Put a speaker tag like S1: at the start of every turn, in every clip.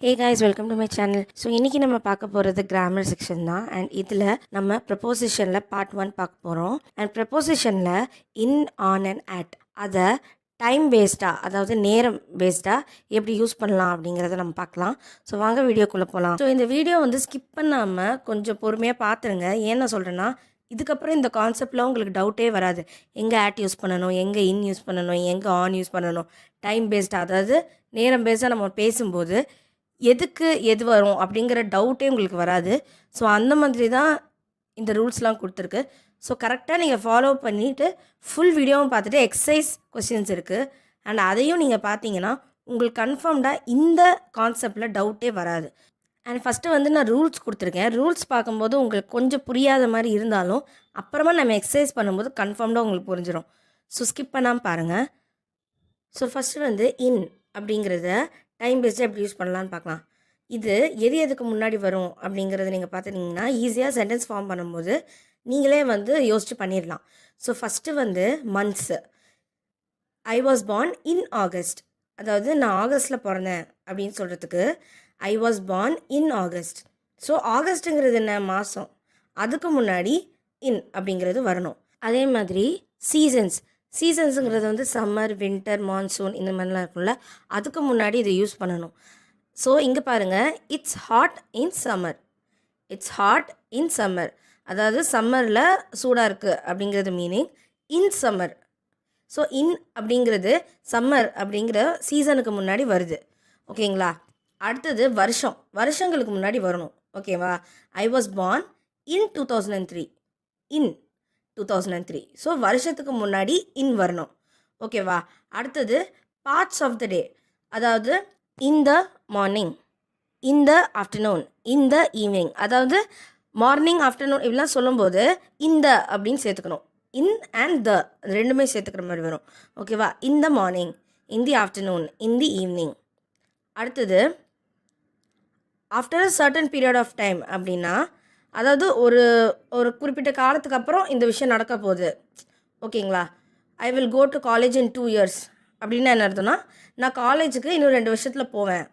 S1: Hey guys, welcome to my channel. So இன்றைக்கி நம்ம பார்க்க போகிறது கிராமர் செக்ஷன் தான். அண்ட் இதில் நம்ம ப்ரப்போசிஷனில் பார்ட் 1 பார்க்க போகிறோம். அண்ட் ப்ரப்போசிஷனில் இன், ஆன் அண்ட் அட் அதை டைம் பேஸ்டாக, அதாவது நேரம் பேஸ்டாக எப்படி யூஸ் பண்ணலாம் அப்படிங்கிறத நம்ம பார்க்கலாம். ஸோ வாங்க வீடியோக்குள்ளே போகலாம். ஸோ இந்த வீடியோ வந்து ஸ்கிப் பண்ணாமல் கொஞ்சம் பொறுமையாக பார்த்துருங்க. ஏன் நான் சொல்கிறேன்னா, இதுக்கப்புறம் இந்த கான்செப்டில் உங்களுக்கு டவுட்டே வராது. எங்கே ஆட் யூஸ் பண்ணணும், எங்கே இன் யூஸ் பண்ணணும், எங்கே ஆன் யூஸ் பண்ணணும். டைம் பேஸ்டாக, அதாவது நேரம் பேஸ்டாக நம்ம பேசும்போது எதுக்கு எது வரும் அப்படிங்கிற டவுட்டே உங்களுக்கு வராது. ஸோ அந்த மாதிரி தான் இந்த ரூல்ஸ்லாம் கொடுத்துருக்கு. ஸோ கரெக்டாக நீங்கள் ஃபாலோ பண்ணிவிட்டு ஃபுல் வீடியோவும் பார்த்துட்டு எக்ஸசைஸ் கொஸ்டின்ஸ் இருக்குது. அண்ட் அதையும் நீங்கள் பார்த்தீங்கன்னா உங்களுக்கு கன்ஃபார்ம்டாக இந்த கான்செப்டில் டவுட்டே வராது. அண்ட் ஃபஸ்ட்டு வந்து நான் ரூல்ஸ் கொடுத்துருக்கேன். ரூல்ஸ் பார்க்கும்போது உங்களுக்கு கொஞ்சம் புரியாத மாதிரி இருந்தாலும் அப்புறமா நம்ம எக்ஸசைஸ் பண்ணும்போது கன்ஃபார்ம்டாக உங்களுக்கு புரிஞ்சிடும். ஸோ ஸ்கிப் பண்ணாமல் பாருங்கள். ஸோ ஃபஸ்ட்டு வந்து இன் அப்படிங்கிறத டைம் பேஸ்டாக எப்படி யூஸ் பண்ணலான்னு பார்க்கலாம். இது எதுக்கு முன்னாடி வரும் அப்படிங்கிறத நீங்கள் பார்த்துட்டிங்கன்னா ஈஸியாக சென்டென்ஸ் ஃபார்ம் பண்ணும்போது நீங்களே வந்து யோசிச்சு பண்ணிடலாம். ஸோ ஃபஸ்ட்டு வந்து months. I was born in August, அதாவது நான் ஆகஸ்ட்டில் பிறந்தேன் அப்படின்னு சொல்கிறதுக்கு I was born in August. So ஆகஸ்ட்டுங்கிறது என்ன, மாதம், அதுக்கு முன்னாடி இன் அப்படிங்கிறது வரணும். அதே மாதிரி சீசன்ஸ். சீசன்ஸுங்கிறது வந்து சம்மர், வின்டர், மான்சூன் இந்த மாதிரிலாம் இருக்கும்ல, அதுக்கு முன்னாடி இதை யூஸ் பண்ணணும். ஸோ இங்கே பாருங்கள், it's hot in summer. It's hot in summer, அதாவது சம்மரில் சூடாக இருக்குது அப்படிங்கிறது meaning. In summer, so in அப்படிங்கிறது சம்மர் அப்படிங்கிற சீசனுக்கு முன்னாடி வருது. ஓகேங்களா? அடுத்தது வருஷம். வருஷங்களுக்கு முன்னாடி வரணும். ஓகேவா? ஐ was born in 2003. In 2003. So வருஷத்துக்கு முன்னாடி இன் வரணும். ஓகேவா? அடுத்தது பார்ட்ஸ் ஆஃப் த டே, அதாவது in the morning, in the afternoon, in the evening, அதாவது மார்னிங், ஆஃப்டர்நூன் இப்படிலாம் சொல்லும்போது இந்த அப்படின்னு சேர்த்துக்கணும். இன் அண்ட் த ரெண்டுமே சேர்த்துக்கிற மாதிரி வரும். ஓகேவா? In the morning, in the afternoon, in the evening. அடுத்தது after a certain period of time அப்படின்னா, அதாவது ஒரு குறிப்பிட்ட காலத்துக்கு அப்புறம் இந்த விஷயம் நடக்க போகுது. ஓகேங்களா? I will go to college in 2 years அப்படின்னா என்ன அர்த்தம்னா, நான் காலேஜுக்கு இன்னும் 2 வருஷத்தில் போவேன்.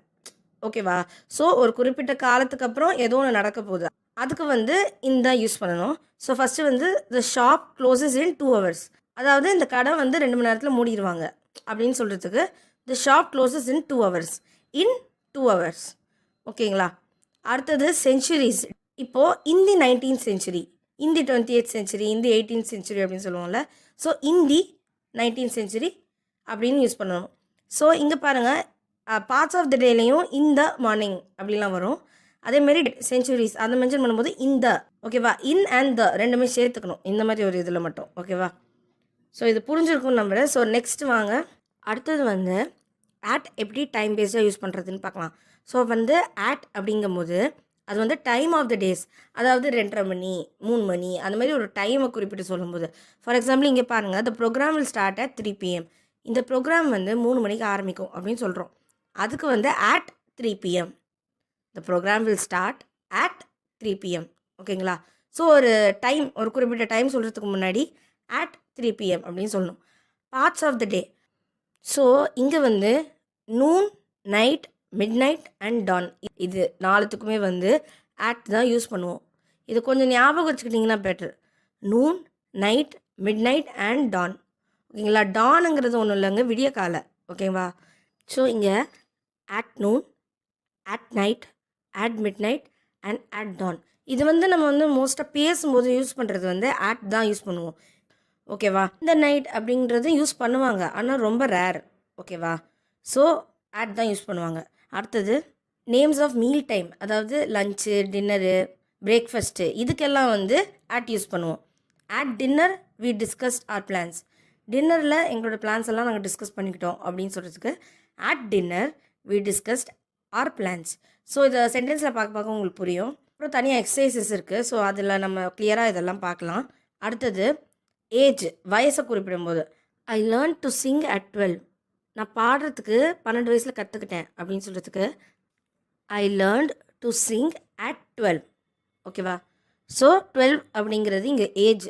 S1: ஓகேவா? ஸோ ஒரு குறிப்பிட்ட காலத்துக்கு அப்புறம் ஏதோ ஒன்று நடக்க போகுது, அதுக்கு வந்து இந்த யூஸ் பண்ணணும். ஸோ ஃபஸ்ட்டு வந்து த ஷாப் க்ளோசஸ் இன் 2 hours, அதாவது இந்த கடை வந்து 2 மணி நேரத்தில் மூடிடுவாங்க அப்படின்னு சொல்கிறதுக்கு த ஷாப் க்ளோசஸ் இன் 2 hours, இன் 2 hours. ஓகேங்களா? அடுத்தது சென்ச்சுரிஸ். இப்போது இன் தி 19th century, இன் தி 20th century, இன் தி 18th century அப்படின்னு சொல்லுவோம்ல. So in the 19th century அப்படின்னு யூஸ் பண்ணணும். ஸோ இங்கே பாருங்கள், பார்ட்ஸ் ஆஃப் த டேலையும் இந்த மார்னிங் அப்படிலாம் வரும். அதேமாரி சென்ச்சுரிஸ் அதை மென்ஷன் பண்ணும்போது இந்த, ஓகேவா? இன் அண்ட் த ரெண்டுமே சேர்த்துக்கணும் இந்த மாதிரி ஒரு இதில் மட்டும். ஓகேவா? ஸோ இது புரிஞ்சிருக்கும்னு நம்புகிறேன். ஸோ நெக்ஸ்ட் வாங்க, அடுத்தது வந்து ஆட் எப்படி டைம் பேஸ்டாக யூஸ் பண்ணுறதுன்னு பார்க்கலாம். ஸோ வந்து ஆட் அப்படிங்கும்போது அது வந்து டைம் ஆஃப் த டேஸ், அதாவது 2:30 மணி, 3 மணி, அந்த மாதிரி ஒரு டைமை குறிப்பிட்டு சொல்லும்போது, ஃபார் எக்ஸாம்பிள் இங்கே பாருங்கள், the program will start at 3 PM. இந்த ப்ரோக்ராம் வந்து 3 மணிக்கு ஆரம்பிக்கும் அப்படின்னு சொல்கிறோம். அதுக்கு வந்து at 3 PM. The program will start at 3 PM. ஓகேங்களா? ஸோ ஒரு டைம், ஒரு குறிப்பிட்ட டைம் சொல்கிறதுக்கு முன்னாடி அட் 3 PM அப்படின்னு சொல்லணும். Parts of the day. So இங்கே வந்து noon, night, midnight and dawn, இது 4த்துக்குமே வந்து ஆட் தான் யூஸ் பண்ணுவோம். இது கொஞ்சம் ஞாபகம் வச்சுக்கிட்டிங்கன்னா better. Noon, night, midnight and dawn. ஓகேங்களா? டானுங்கிறது ஒன்றும் இல்லைங்க, விடிய காலை. ஓகேவா? ஸோ இங்கே at noon, at night, at midnight and at dawn. இது வந்து நம்ம வந்து மோஸ்ட்டாக பேசும்போது யூஸ் பண்ணுறது வந்து ஆட் தான் யூஸ் பண்ணுவோம். ஓகேவா? இந்த நைட் அப்படின்றது யூஸ் பண்ணுவாங்க, ஆனால் ரொம்ப ரேர். ஓகேவா? ஸோ ஆட் தான் யூஸ் பண்ணுவாங்க. அடுத்தது நேம்ஸ் ஆஃப் மீல் டைம், அதாவது லஞ்சு, டின்னரு, பிரேக்ஃபாஸ்ட்டு, இதுக்கெல்லாம் வந்து ஆட் யூஸ் பண்ணுவோம். At dinner we discussed our plans. டின்னரில் எங்களோட பிளான்ஸ் எல்லாம் நாங்கள் டிஸ்கஸ் பண்ணிக்கிட்டோம் அப்படின்னு சொல்கிறதுக்கு at dinner we discussed our plans. So இதை சென்டென்ஸில் பார்க்க உங்களுக்கு புரியும். அப்புறம் தனியாக எக்ஸசைசஸ் இருக்குது. ஸோ அதில் நம்ம கிளியராக இதெல்லாம் பார்க்கலாம். அடுத்தது ஏஜ், வயசை குறிப்பிடும்போது I learn to Singh at 12. நான் பாடுறதுக்கு 12 வயசில் கற்றுக்கிட்டேன் அப்படின்னு சொல்கிறதுக்கு ஐ லேர்ன்ட் டு சிங் அட் 12. ஓகேவா? ஸோ 12 அப்படிங்கிறது இங்கே ஏஜ்.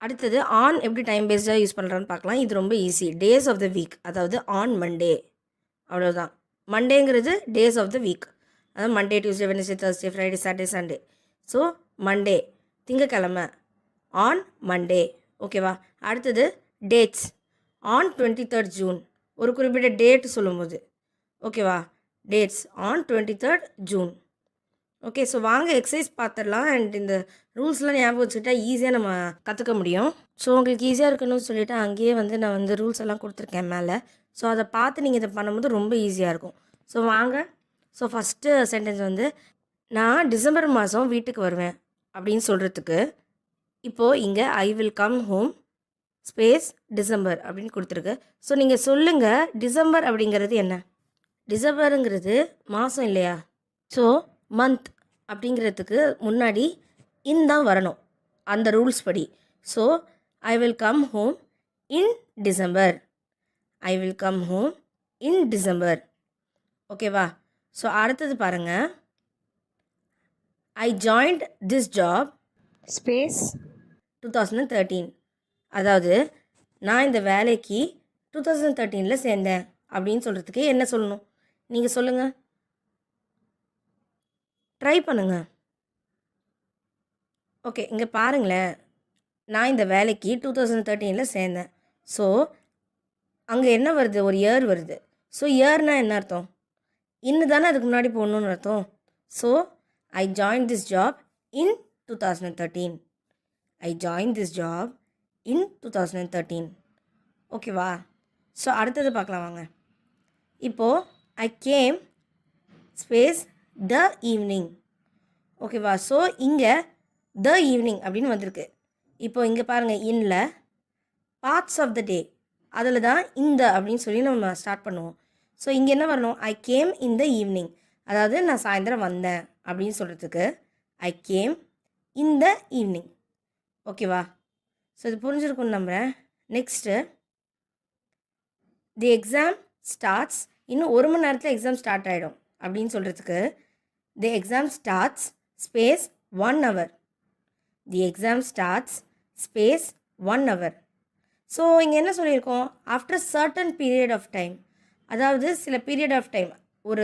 S1: அடுத்தது ஆன் எப்படி டைம் பேஸ்டாக யூஸ் பண்ணுறான்னு பார்க்கலாம். இது ரொம்ப easy. Days of the week, அதாவது ஆன் மண்டே, அவ்வளோதான். மண்டேங்கிறது டேஸ் ஆஃப் த வீக். அதாவது Monday, Tuesday, Wednesday, Thursday, Friday, Saturday, Sunday. So Monday திங்கக்கிழமை, ஆன் மண்டே. ஓகேவா? அடுத்தது டேட்ஸ். On 23rd June. ஒரு குறிப்பிட்ட டேட் சொல்லும்போது. ஓகேவா? Dates on 23rd June. Okay, so வாங்க எக்ஸசைஸ் பார்த்துடலாம். அண்ட் இந்த ரூல்ஸ்லாம் ஞாபகம் வச்சுக்கிட்டா ஈஸியாக நம்ம கற்றுக்க முடியும். ஸோ உங்களுக்கு ஈஸியாக இருக்கணும்னு சொல்லிவிட்டு அங்கேயே வந்து நான் வந்து ரூல்ஸ் எல்லாம் கொடுத்துருக்கேன் மேலே. ஸோ அதை பார்த்து நீங்கள் இதை பண்ணும்போது ரொம்ப ஈஸியாக இருக்கும். ஸோ வாங்க. ஸோ ஃபஸ்ட்டு சென்டென்ஸ் வந்து, நான் டிசம்பர் மாதம் வீட்டுக்கு வருவேன் அப்படின்னு சொல்கிறதுக்கு இப்போது இங்கே I will come home space December அப்படின்னு கொடுத்துருக்கு. ஸோ நீங்கள் சொல்லுங்கள், டிசம்பர் அப்படிங்கிறது என்ன? டிசம்பருங்கிறது மாதம் இல்லையா? ஸோ மந்த் அப்படிங்கிறதுக்கு முன்னாடி இன் தான் வரணும் அந்த ரூல்ஸ் படி. So I will come home in December. I will come home in December. ஓகேவா? ஸோ அடுத்தது பாருங்கள், I joined this job space 2013. அதாவது நான் இந்த வேலைக்கு 2013 சேர்ந்தேன் அப்படின்னு சொல்கிறதுக்கு என்ன சொல்லணும்? நீங்கள் சொல்லுங்கள், ட்ரை பண்ணுங்கள். ஓகே, இங்கே பாருங்களேன், நான் இந்த வேலைக்கு 2013 சேர்ந்தேன். ஸோ அங்கே என்ன வருது? ஒரு இயர் வருது. ஸோ இயர்னால் என்ன அர்த்தம்? இன்னும் தானே அதுக்கு முன்னாடி போடணுன்னு அர்த்தம். So I join this job in 2013. I join this job இன் 2013. ஓகேவா? ஸோ அடுத்தது பார்க்கலாம் வாங்க. இப்போது I came space the evening. ஓகேவா? ஸோ இங்கே த ஈவினிங் அப்படின்னு வந்திருக்கு. இப்போது இங்கே பாருங்கள், இன்னில் பார்ட்ஸ் ஆஃப் த டே, அதில் தான் இந்த அப்படின்னு சொல்லி நம்ம ஸ்டார்ட் பண்ணுவோம். ஸோ இங்கே என்ன வரணும்? I came in the evening. அதாவது நான் சாயந்தரம் வந்தேன் அப்படின்னு சொல்கிறதுக்கு I came in the evening. ஓகேவா? ஸோ இது புரிஞ்சிருக்குன்னு நம்புகிறேன். Next, the exam starts. இன்னும் 1 மணி நேரத்தில் எக்ஸாம் ஸ்டார்ட் ஆகிடும் அப்படின்னு சொல்கிறதுக்கு the exam starts space 1 hour. The exam starts space 1 hour. So இங்கே என்ன சொல்லியிருக்கோம்? After certain period of time. அதாவது சில பீரியட் ஆஃப் டைம் ஒரு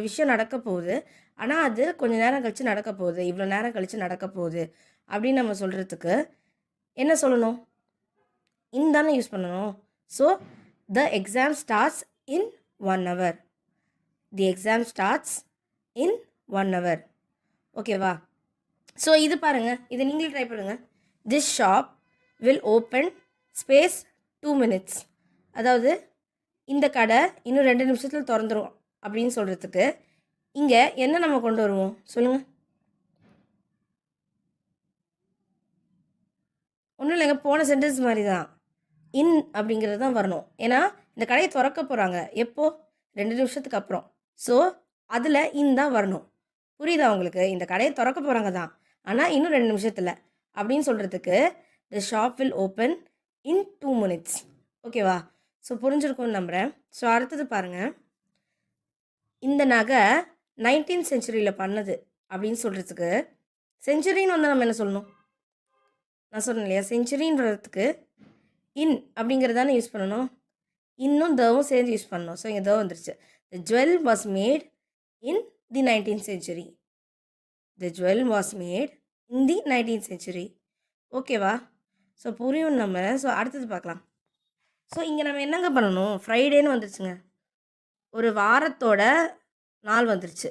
S1: விஷயம் நடக்க போகுது, ஆனால் அது கொஞ்சம் நேரம் கழித்து நடக்க போகுது, இவ்வளோ நேரம் கழித்து நடக்க போகுது அப்படின்னு நம்ம சொல்கிறதுக்கு என்ன சொல்லணும்? இன் தானே யூஸ் பண்ணணும். So the exam starts in 1 hour. The exam starts in 1 hour. ஓகேவா? ஸோ இது பாருங்கள், இதை நீங்களே ட்ரை பண்ணுங்கள். This shop will open space 2 minutes. அதாவது இந்த கடை இன்னும் 2 நிமிஷத்தில் திறந்துரும் அப்படின்னு சொல்கிறதுக்கு இங்கே என்ன நம்ம கொண்டு வருவோம் சொல்லுங்கள்? ஒன்றும் இல்லைங்க, போன சென்டென்ஸ் மாதிரி தான். இன் அப்படிங்கிறது தான் வரணும். ஏன்னா இந்த கடையை திறக்க போகிறாங்க எப்போது? 2 நிமிஷத்துக்கு அப்புறம். ஸோ அதில் இன் தான் வரணும். புரியுதா உங்களுக்கு? இந்த கடையை திறக்க போகிறாங்க தான், ஆனால் இன்னும் 2 நிமிஷத்தில் அப்படின்னு சொல்கிறதுக்கு த shop will open in 2 minutes. ஓகேவா? ஸோ புரிஞ்சிருக்கும்னு நம்புகிறேன். ஸோ அடுத்தது பாருங்கள், இந்த நகை 19th century பண்ணது அப்படின்னு சொல்கிறதுக்கு செஞ்சுரின்னு வந்து நம்ம என்ன சொல்லணும்? நான் சொன்னேன் இல்லையா, செஞ்சுரின்னு வர்றதுக்கு இன் அப்படிங்கிறது தானே யூஸ் பண்ணணும். இன்னும் தவும் சேர்ந்து யூஸ் பண்ணணும். ஸோ இங்கே த வந்துருச்சு. த jewel was made in the 19th century. The jewel was made in the 19th century. ஓகேவா? ஸோ புரியும் நம்ம. ஸோ அடுத்தது பார்க்கலாம். ஸோ இங்கே நம்ம என்னங்க பண்ணணும்? ஃப்ரைடேன்னு வந்துருச்சுங்க, ஒரு வாரத்தோட நாள் வந்துருச்சு.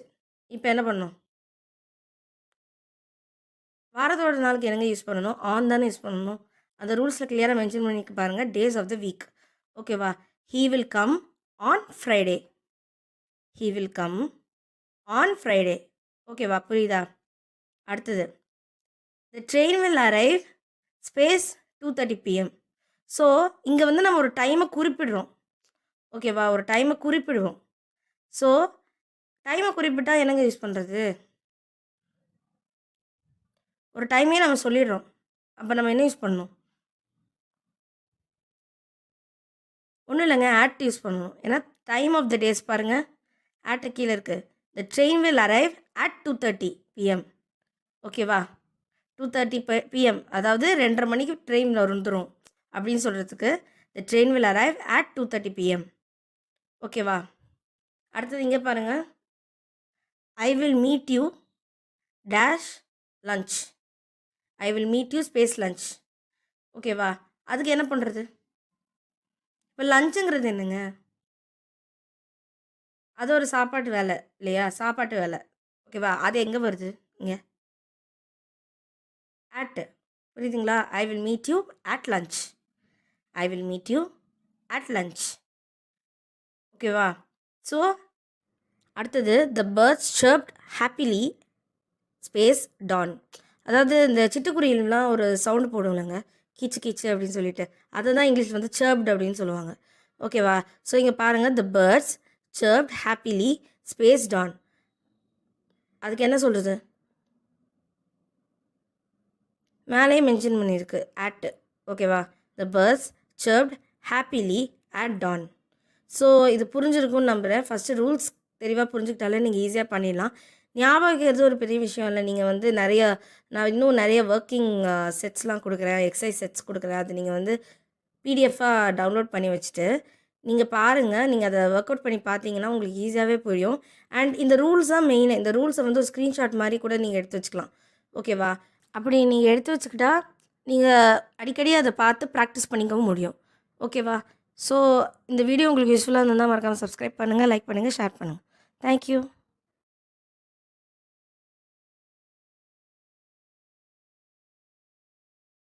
S1: இப்போ என்ன பண்ணணும்? வாரத்தோட நாளுக்கு என்னங்க யூஸ் பண்ணணும்? ஆன் தானே யூஸ் பண்ணணும். அந்த ரூல்ஸில் கிளியராக மென்ஷன் பண்ணிக்க பாருங்கள். Days of the week. ஓகேவா? He will come on Friday. He will come on Friday. ஓகேவா? புரியுதா? அடுத்தது, the train will arrive space 2:30 PM. So இங்கே வந்து நம்ம ஒரு டைமை குறிப்பிடுறோம். ஓகேவா? ஒரு டைமை குறிப்பிடுவோம். ஸோ டைமை குறிப்பிட்டால் என்னங்க யூஸ் பண்ணுறது? ஒரு டைமே நம்ம சொல்லிடுறோம். அப்போ நம்ம என்ன யூஸ் பண்ணணும்? ஒன்றும் இல்லைங்க, ஆட் யூஸ் பண்ணணும். ஏன்னா டைம் ஆஃப் த டேஸ் பாருங்கள், ஆட்டு கீழே இருக்குது. த train will arrive at 2:30 PM. ஓகேவா? 2:30 PM, அதாவது 2:30 மணிக்கு ட்ரெயின் வந்துடும் அப்படின்னு சொல்கிறதுக்கு த train will arrive at 2:30 PM. ஓகேவா? அடுத்தது இங்கே பாருங்கள், ஐ will meet you dash lunch. I will meet you space lunch. ஓகேவா? அதுக்கு என்ன பண்ணுறது? இப்போ லஞ்சுங்கிறது என்னங்க? அது ஒரு சாப்பாட்டு வேலை இல்லையா? சாப்பாட்டு வேலை. ஓகேவா? அது எங்கே வருது இங்கே? அட். புரியுதுங்களா? I will meet you at lunch. I will meet you at lunch. ஓகேவா? ஸோ அடுத்தது the birds chirped happily space dawn. அதாவது இந்த சிட்டுக்குருவிலாம் ஒரு சவுண்டு போடுங்களேங்க, கீச்சு கீச்சு அப்படின்னு சொல்லிட்டு, அதை தான் இங்கிலீஷ் வந்து chirped அப்படின்னு சொல்லுவாங்க. ஓகேவா? ஸோ இங்கே பாருங்கள், the birds chirped happily space dawn. அதுக்கு என்ன சொல்கிறது? மேலேயே மென்ஷன் பண்ணியிருக்கு அட். ஓகேவா? The birds chirped happily at dawn. So இது புரிஞ்சிருக்கும்னு நம்புகிறேன். ஃபஸ்ட்டு ரூல்ஸ் தெளிவாக புரிஞ்சுக்கிட்டாலே நீங்கள் ஈஸியாக பண்ணிடலாம். ஞாபகம் வைக்கிறது ஒரு பெரிய விஷயம் இல்லை. நீங்கள் வந்து நான் இன்னும் நிறைய ஒர்க்கிங் செட்ஸ்லாம் கொடுக்குறேன், எக்ஸசைஸ் செட்ஸ் கொடுக்குறேன். அது நீங்கள் வந்து பிடிஎஃபாக டவுன்லோட் பண்ணி வச்சுட்டு நீங்கள் பாருங்கள். நீங்கள் அதை ஒர்க் அவுட் பண்ணி பார்த்தீங்கன்னா உங்களுக்கு ஈஸியாகவே புரியும். அண்ட் இந்த ரூல்ஸ் தான் மெயின். இந்த ரூல்ஸை வந்து ஒரு ஸ்க்ரீன்ஷாட் மாதிரி கூட நீங்கள் எடுத்து வச்சுக்கலாம். ஓகேவா? அப்படி நீங்கள் எடுத்து வச்சுக்கிட்டா நீங்கள் அடிக்கடி அதை பார்த்து ப்ராக்டிஸ் பண்ணிக்கவும் முடியும். ஓகேவா? ஸோ இந்த வீடியோ உங்களுக்கு யூஸ்ஃபுல்லாக இருந்தால் மறக்காமல் சப்ஸ்கிரைப் பண்ணுங்கள், லைக் பண்ணுங்கள், ஷேர் பண்ணுங்கள். தேங்க்யூ.